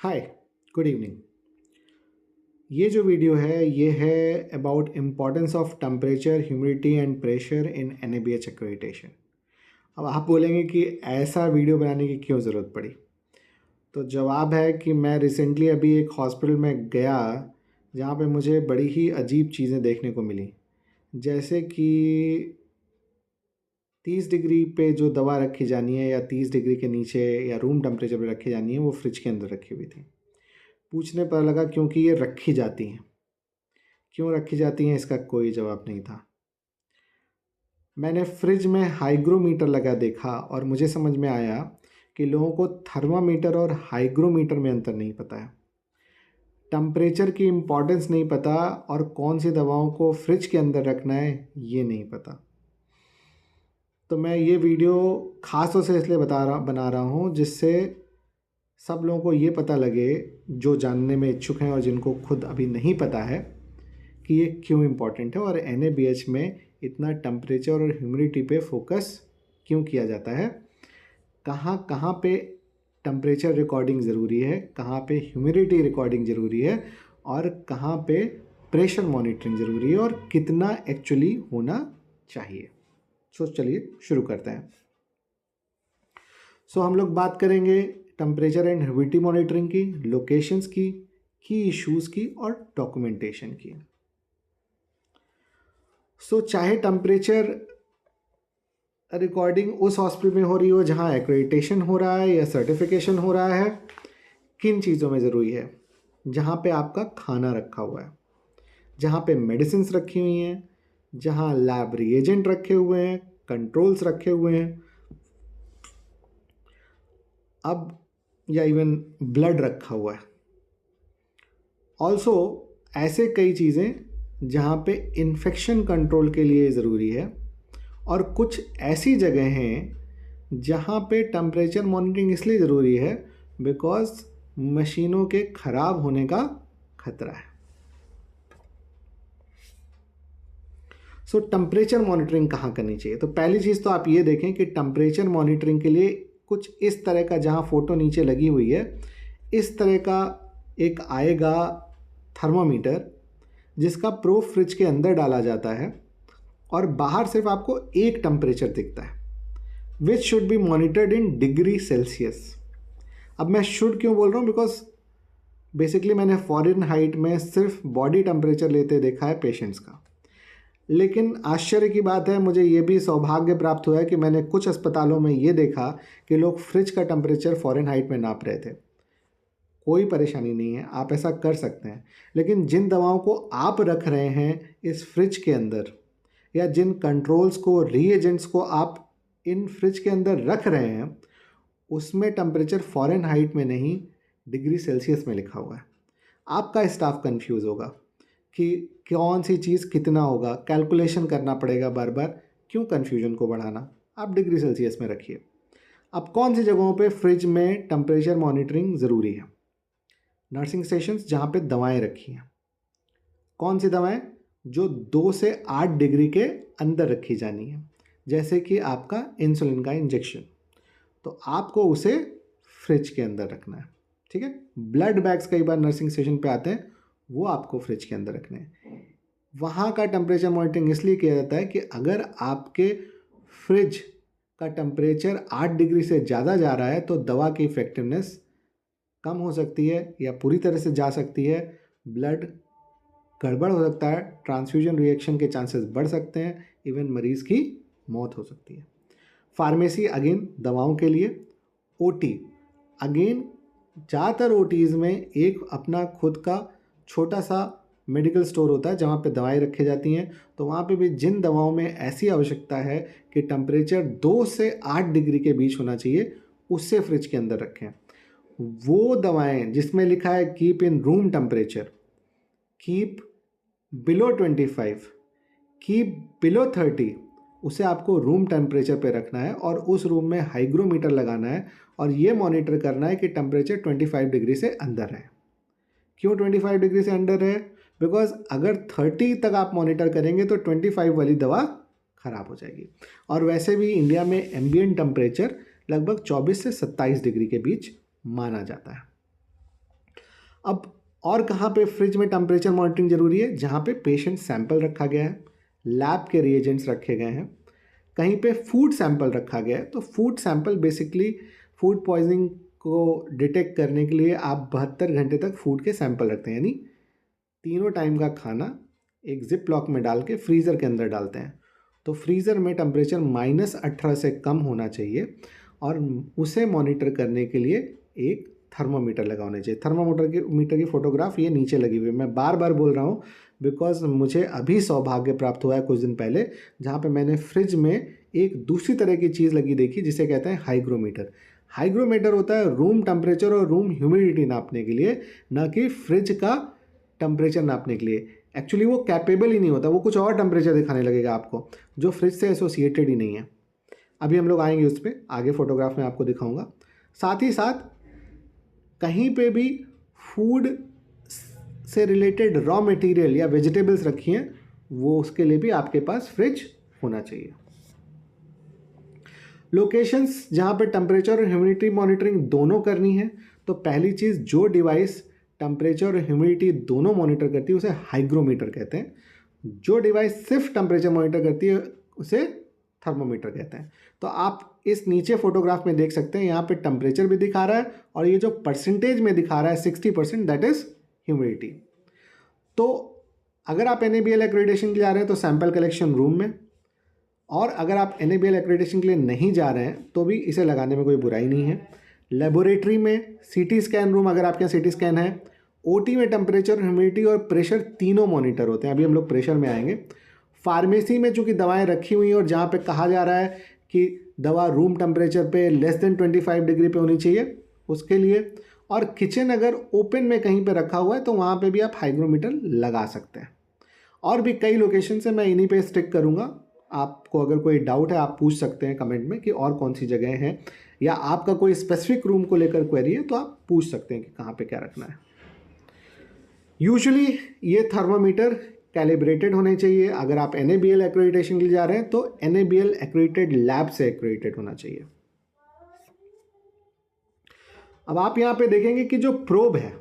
हाय, good evening. ये जो video है ये है about importance of temperature, humidity and pressure in NABH accreditation. अब आप बोलेंगे कि ऐसा वीडियो बनाने की क्यों ज़रूरत पड़ी। तो जवाब है कि मैं रिसेंटली अभी एक हॉस्पिटल में गया जहाँ पे मुझे बड़ी ही अजीब चीज़ें देखने को मिली। जैसे कि 30 डिग्री पे जो दवा रखी जानी है या 30 डिग्री के नीचे या रूम टेम्परेचर पे रखी जानी है वो फ्रिज के अंदर रखी हुई थी। पूछने पर लगा क्योंकि ये रखी जाती हैं। क्यों रखी जाती हैं इसका कोई जवाब नहीं था। मैंने फ्रिज में हाइग्रोमीटर लगा देखा और मुझे समझ में आया कि लोगों को थर्मामीटर और हाइग्रोमीटर में अंतर नहीं पता है। टेम्परेचर की इम्पोर्टेंस नहीं पता और कौन सी दवाओं को फ्रिज के अंदर रखना है ये नहीं पता। तो मैं ये वीडियो ख़ास तौर से इसलिए बना रहा हूँ जिससे सब लोगों को ये पता लगे जो जानने में इच्छुक हैं और जिनको खुद अभी नहीं पता है कि ये क्यों इम्पॉर्टेंट है और NABH में इतना टेम्परेचर और ह्यूमिडिटी पे फोकस क्यों किया जाता है, कहाँ कहाँ पे टेम्परेचर रिकॉर्डिंग ज़रूरी है, कहाँ पे ह्यूमिडिटी रिकॉर्डिंग ज़रूरी है और कहाँ पे प्रेशर मॉनिटरिंग ज़रूरी है और कितना एक्चुअली होना चाहिए। सो चलिए शुरू करते हैं। हम लोग बात करेंगे टेम्परेचर एंड ह्यूमिडिटी मॉनिटरिंग की, लोकेशंस की इश्यूज़ की और डॉक्यूमेंटेशन की। चाहे टेम्परेचर रिकॉर्डिंग उस हॉस्पिटल में हो रही हो जहाँ एक्रेडिटेशन हो रहा है या सर्टिफिकेशन हो रहा है, किन चीज़ों में ज़रूरी है? जहाँ पे आपका खाना रखा हुआ है, जहाँ पे मेडिसिन्स रखी हुई हैं, जहाँ लैब रिएजेंट रखे हुए हैं, कंट्रोल्स रखे हुए हैं, अब या इवन ब्लड रखा हुआ है। ऑल्सो ऐसे कई चीज़ें जहाँ पे इन्फेक्शन कंट्रोल के लिए ज़रूरी है और कुछ ऐसी जगह हैं जहाँ पे टेम्परेचर मॉनिटरिंग इसलिए ज़रूरी है बिकॉज मशीनों के ख़राब होने का खतरा है। टेम्परेचर मॉनिटरिंग कहाँ करनी चाहिए? तो पहली चीज़ तो आप ये देखें कि टेम्परेचर मॉनिटरिंग के लिए कुछ इस तरह का, जहाँ फ़ोटो नीचे लगी हुई है, इस तरह का एक आएगा थर्मामीटर जिसका प्रोब फ्रिज के अंदर डाला जाता है और बाहर सिर्फ आपको एक टेम्परेचर दिखता है which should be monitored in degree Celsius. अब मैं शुड क्यों बोल रहा हूँ? बिकॉज बेसिकली मैंने फ़ारेनहाइट में सिर्फ बॉडी टेम्परेचर लेते देखा है पेशेंट्स का, लेकिन आश्चर्य की बात है, मुझे ये भी सौभाग्य प्राप्त हुआ है कि मैंने कुछ अस्पतालों में ये देखा कि लोग फ्रिज का टेम्परेचर फ़ारेनहाइट में नाप रहे थे। कोई परेशानी नहीं है, आप ऐसा कर सकते हैं, लेकिन जिन दवाओं को आप रख रहे हैं इस फ्रिज के अंदर या जिन कंट्रोल्स को, रीएजेंट्स को आप इन फ्रिज के अंदर रख रहे हैं उसमें टेम्परेचर फ़ारेनहाइट में नहीं, डिग्री सेल्सियस में लिखा हुआ है। आपका स्टाफ कंफ्यूज होगा कि कौन सी चीज़ कितना होगा, कैलकुलेशन करना पड़ेगा बार बार। क्यों कन्फ्यूजन को बढ़ाना, आप डिग्री सेल्सियस में रखिए। अब कौन सी जगहों पे फ्रिज में टेम्परेचर मॉनिटरिंग ज़रूरी है? नर्सिंग स्टेशंस जहाँ पे दवाएं रखी हैं। कौन सी दवाएं? जो 2 से 8 डिग्री के अंदर रखी जानी है, जैसे कि आपका इंसुलिन का इंजेक्शन, तो आपको उसे फ्रिज के अंदर रखना है। ठीक है। ब्लड बैग्स कई बार नर्सिंग स्टेशन पे आते हैं, वो आपको फ्रिज के अंदर रखने हैं। वहाँ का टेम्परेचर मॉनिटरिंग इसलिए किया जाता है कि अगर आपके फ्रिज का टेम्परेचर 8 डिग्री से ज़्यादा जा रहा है तो दवा की इफ़ेक्टिवनेस कम हो सकती है या पूरी तरह से जा सकती है, ब्लड गड़बड़ हो सकता है, ट्रांसफ्यूजन रिएक्शन के चांसेस बढ़ सकते हैं, इवन मरीज़ की मौत हो सकती है। फार्मेसी अगेन दवाओं के लिए। ओटी अगेन ज़्यादातर ओटीज़ में एक अपना खुद का छोटा सा मेडिकल स्टोर होता है जहाँ पे दवाएं रखी जाती हैं, तो वहाँ पे भी जिन दवाओं में ऐसी आवश्यकता है कि टेम्परेचर 2 से 8 डिग्री के बीच होना चाहिए उससे फ्रिज के अंदर रखें। वो दवाएं जिसमें लिखा है keep in room temperature, keep below 25, keep below 30, उसे आपको रूम टेम्परेचर पे रखना है और उस रूम में हाइग्रोमीटर लगाना है और ये मॉनिटर करना है कि टेम्परेचर 25 डिग्री से अंदर है। क्यों 25 डिग्री से अंदर है? बिकॉज अगर 30 तक आप मॉनिटर करेंगे तो 25 वाली दवा ख़राब हो जाएगी। और वैसे भी इंडिया में एम्बिएंट टेम्परेचर लगभग 24 से 27 डिग्री के बीच माना जाता है। अब और कहाँ पे फ्रिज में टेम्परेचर मॉनिटरिंग ज़रूरी है? जहाँ पे पेशेंट सैंपल रखा गया है, लैब के रिएजेंट्स रखे गए हैं, कहीं पे फूड सैंपल रखा गया है। तो food sample basically food poisoning को डिटेक्ट करने के लिए आप 72 घंटे तक फूड के सैंपल रखते हैं, यानी तीनों टाइम का खाना एक जिप लॉक में डाल के फ्रीज़र के अंदर डालते हैं। तो फ्रीज़र में टेम्परेचर -18 से कम होना चाहिए और उसे मॉनिटर करने के लिए एक थर्मोमीटर लगा होना चाहिए। मीटर की फ़ोटोग्राफ ये नीचे लगी हुई है। मैं बार बार बोल रहा हूँ बिकॉज मुझे अभी सौभाग्य प्राप्त हुआ है कुछ दिन पहले, जहाँ पे मैंने फ्रिज में एक दूसरी तरह की चीज़ लगी देखी जिसे कहते हैं हाइग्रोमीटर। हाइग्रोमीटर होता है रूम टेम्परेचर और रूम ह्यूमिडिटी नापने के लिए, ना कि फ्रिज का टेम्परेचर नापने के लिए। एक्चुअली वो कैपेबल ही नहीं होता, वो कुछ और टेम्परेचर दिखाने लगेगा आपको जो फ्रिज से एसोसिएटेड ही नहीं है। अभी हम लोग आएंगे उस पर, आगे फोटोग्राफ में आपको दिखाऊंगा। साथ ही साथ कहीं पे भी फूड से रिलेटेड रॉ मटेरियल या वेजिटेबल्स रखी हैं, वो उसके लिए भी आपके पास फ्रिज होना चाहिए। लोकेशंस जहाँ पे टेम्परेचर और ह्यूमिडिटी मॉनिटरिंग दोनों करनी है, तो पहली चीज़ जो डिवाइस टेम्परेचर और ह्यूमिडिटी दोनों मॉनिटर करती है उसे हाइग्रोमीटर कहते हैं। जो डिवाइस सिर्फ टेम्परेचर मॉनिटर करती है उसे थर्मोमीटर कहते हैं। तो आप इस नीचे फोटोग्राफ में देख सकते हैं, यहाँ पे टेम्परेचर भी दिखा रहा है और ये जो परसेंटेज में दिखा रहा है 60%, दैट इज ह्यूमिडिटी। तो अगर आप NABL एक्रेडिटेशन के लिए जा रहे हैं तो सैंपल कलेक्शन रूम में, और अगर आप NABL एक्रेडिटेशन के लिए नहीं जा रहे हैं तो भी इसे लगाने में कोई बुराई नहीं है। लेबोरेटरी में CT स्कैन रूम, अगर आपके यहाँ CT स्कैन है। OT में टेम्परेचर, ह्यूमिडिटी और प्रेशर तीनों मॉनिटर होते हैं। अभी हम लोग प्रेशर में आएंगे। फार्मेसी में चूँकि दवाएं रखी हुई हैं और जहाँ पे कहा जा रहा है कि दवा रूम टेम्परेचर पे लेस देन 25 डिग्री पे होनी चाहिए, उसके लिए। और किचन अगर ओपन में कहीं पे रखा हुआ है तो वहाँ पे भी आप हाइग्रोमीटर लगा सकते हैं। और भी कई लोकेशन से मैं इन्हीं पे स्टिक करूँगा। आपको अगर कोई डाउट है आप पूछ सकते हैं कमेंट में कि और कौन सी जगह हैं, या आपका कोई स्पेसिफिक रूम को लेकर क्वेरी है तो आप पूछ सकते हैं कि कहाँ पे क्या रखना है। यूजुअली ये थर्मोमीटर कैलिब्रेटेड होने चाहिए। अगर आप NABL एक्रेडिटेशन के लिए जा रहे हैं तो NABL एक्रेडिटेड लैब से एक्रेडिटेड होना चाहिए। अब आप यहाँ पे देखेंगे कि जो प्रोब है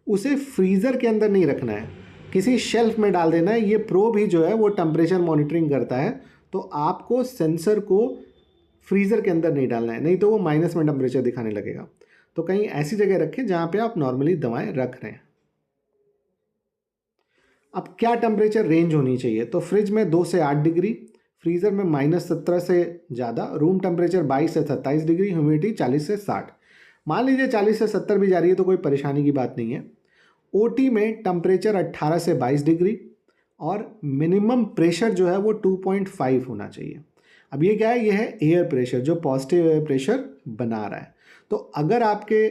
उसे फ्रीज़र के अंदर नहीं रखना है, किसी शेल्फ में डाल देना है। ये प्रोब ही जो है वो टेम्परेचर मॉनिटरिंग करता है, तो आपको सेंसर को फ्रीज़र के अंदर नहीं डालना है, नहीं तो वो माइनस में टेम्परेचर दिखाने लगेगा। तो कहीं ऐसी जगह रखें जहाँ पे आप नॉर्मली दवाएं रख रहे हैं। अब क्या टेम्परेचर रेंज होनी चाहिए? तो फ्रिज में 2 से 8 डिग्री, फ्रीज़र में -17 से ज़्यादा, रूम टेम्परेचर 22 से 27 डिग्री, ह्यूमिडिटी 40 से 60। मान लीजिए 40 से 70 भी जा रही है तो कोई परेशानी की बात नहीं है। OT में टेम्परेचर 18 से 22 डिग्री और मिनिमम प्रेशर जो है वो 2.5 होना चाहिए। अब ये क्या है? ये है एयर प्रेशर, जो पॉजिटिव एयर प्रेशर बना रहा है। तो अगर आपके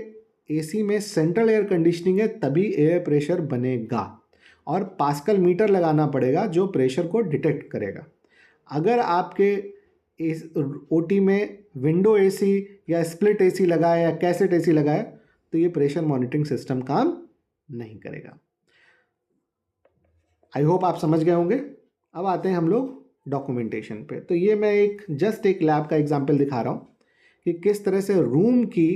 AC में सेंट्रल एयर कंडीशनिंग है तभी एयर प्रेशर बनेगा, और पास्कल मीटर लगाना पड़ेगा जो प्रेशर को डिटेक्ट करेगा। अगर आपके OT में विंडो AC या स्प्लिट AC लगा है या कैसेट AC लगा है तो ये प्रेशर मॉनिटरिंग सिस्टम काम नहीं करेगा। आई होप आप समझ गए होंगे। अब आते हैं हम लोग डॉक्यूमेंटेशन पे। तो ये मैं जस्ट एक लैब का एग्जांपल दिखा रहा हूँ कि किस तरह से रूम की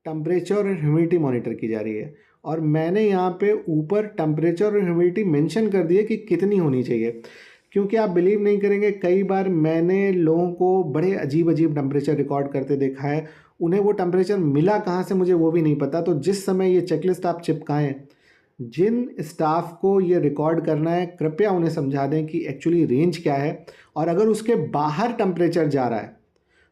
टेम्परेचर और ह्यूमिडिटी मॉनिटर की जा रही है, और मैंने यहाँ पे ऊपर टेम्परेचर और ह्यूमिडिटी मेंशन कर दिए कि कितनी होनी चाहिए, क्योंकि आप बिलीव नहीं करेंगे, कई बार मैंने लोगों को बड़े अजीब अजीब टेम्परेचर रिकॉर्ड करते देखा है। उन्हें वो टेम्परेचर मिला कहाँ से मुझे वो भी नहीं पता। तो जिस समय ये चेकलिस्ट आप चिपकाएं, जिन स्टाफ को ये रिकॉर्ड करना है कृपया उन्हें समझा दें कि एक्चुअली रेंज क्या है, और अगर उसके बाहर टेम्परेचर जा रहा है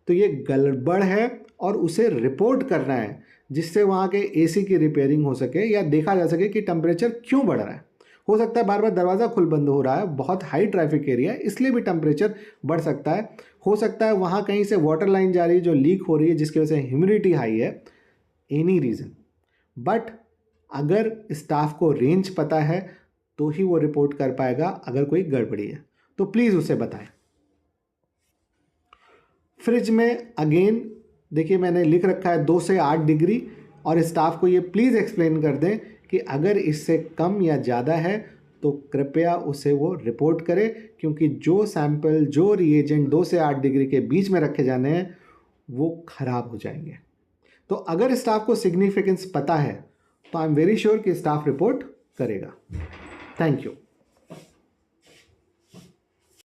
तो ये गड़बड़ है और उसे रिपोर्ट करना है, जिससे वहाँ के AC की रिपेयरिंग हो सके या देखा जा सके कि टेम्परेचर क्यों बढ़ रहा है। हो सकता है बार बार दरवाज़ा खुल बंद हो रहा है, बहुत हाई ट्रैफिक एरिया है, इसलिए भी टेम्परेचर बढ़ सकता है। हो सकता है वहाँ कहीं से वाटर लाइन जा रही है जो लीक हो रही है जिसकी वजह से ह्यूमिडिटी हाई है, एनी रीज़न। बट अगर स्टाफ को रेंज पता है तो ही वो रिपोर्ट कर पाएगा अगर कोई गड़बड़ी है, तो प्लीज़ उसे बताएं। फ्रिज में अगेन देखिए मैंने लिख रखा है 2 से 8 डिग्री, और स्टाफ को ये प्लीज़ एक्सप्लेन कर दें कि अगर इससे कम या ज़्यादा है तो कृपया उसे वो रिपोर्ट करे, क्योंकि जो सैंपल जो रिएजेंट 2 से 8 डिग्री के बीच में रखे जाने हैं वो ख़राब हो जाएंगे। तो अगर स्टाफ को सिग्निफिकेंस पता है तो आई एम वेरी श्योर कि स्टाफ रिपोर्ट करेगा। Thank you.